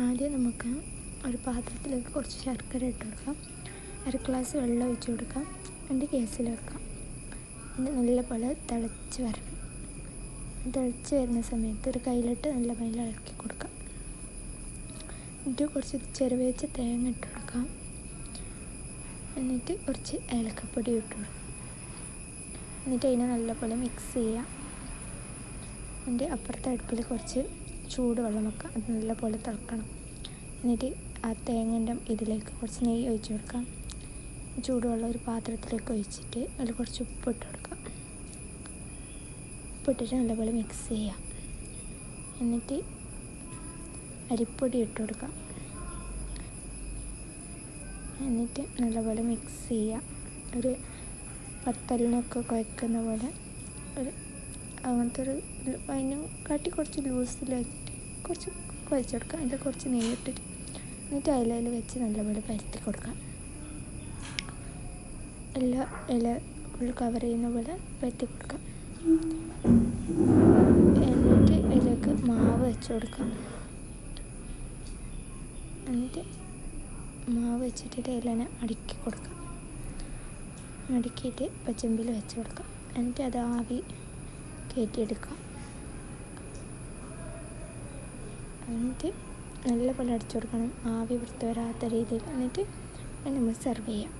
ആദ്യം നമുക്ക് ഒരു പാത്രത്തിലേക്ക് കുറച്ച് ശർക്കര ഇട്ട് കൊടുക്കാം. 1 ഗ്ലാസ് വെള്ളം ഒഴിച്ച് കൊടുക്കാം. എന്നിട്ട് ഗ്യാസിൽ വെക്കാം. എന്നിട്ട് നല്ലപോലെ തിളച്ച് വരണം. തിളച്ച് വരുന്ന സമയത്ത് ഒരു കയ്യിലിട്ട് നല്ലപോലെ ഇളക്കി കൊടുക്കാം. എന്നിട്ട് കുറച്ച് ചെറുവേച്ച തേങ്ങ ഇട്ട് കൊടുക്കാം. എന്നിട്ട് കുറച്ച് ഏലക്കപ്പൊടി ഇട്ട് കൊടുക്കാം. എന്നിട്ട് അതിനെ നല്ലപോലെ മിക്സ് ചെയ്യാം. എന്നിട്ട് അപ്പുറത്തെ അടുപ്പിൽ കുറച്ച് ചൂടുവെള്ളം വെക്കാം. അത് നല്ലപോലെ തിളക്കണം. എന്നിട്ട് ആ തേങ്ങൻ്റെ ഇതിലേക്ക് കുറച്ച് നെയ്യ് ഒഴിച്ച് കൊടുക്കാം. ചൂടുവെള്ളം ഒരു പാത്രത്തിലേക്ക് ഒഴിച്ചിട്ട് അതിൽ കുറച്ച് ഉപ്പിട്ട് കൊടുക്കാം. ഉപ്പിട്ടിട്ട് നല്ലപോലെ മിക്സ് ചെയ്യാം. എന്നിട്ട് അരിപ്പൊടി ഇട്ട് കൊടുക്കാം. എന്നിട്ട് നല്ലപോലെ മിക്സ് ചെയ്യാം. ഒരു പത്തലിനൊക്കെ കുഴക്കുന്ന പോലെ അങ്ങനത്തെ അതിന് കാട്ടി കുറച്ച് ലൂസിലാക്കിയിട്ട് കുറച്ച് കുഴച്ചെടുക്കാം. അതിൽ കുറച്ച് നെയ്യിട്ടിട്ട് എന്നിട്ട് അതിൽ വെച്ച് നല്ലപോലെ പരത്തി കൊടുക്കാം. എല്ലാ ഇല ഫുൾ കവർ ചെയ്യുന്ന പോലെ പരത്തി കൊടുക്കാം. എന്നിട്ട് ഇതിലേക്ക് മാവ് വെച്ച് കൊടുക്കാം. എന്നിട്ട് മാവ് വെച്ചിട്ട് ഇലനെ അടുക്കി കൊടുക്കാം. അടുക്കിയിട്ട് പച്ചമ്പിൽ വെച്ച് കൊടുക്കാം. എന്നിട്ട് അത് ആവി കയറ്റിയെടുക്കാം. എന്നിട്ട് നല്ലപോലെ അടിച്ചു കൊടുക്കണം, ആവി പുറത്ത് വരാത്ത രീതിയിൽ. എന്നിട്ട് നമ്മൾ സെർവ് ചെയ്യാം.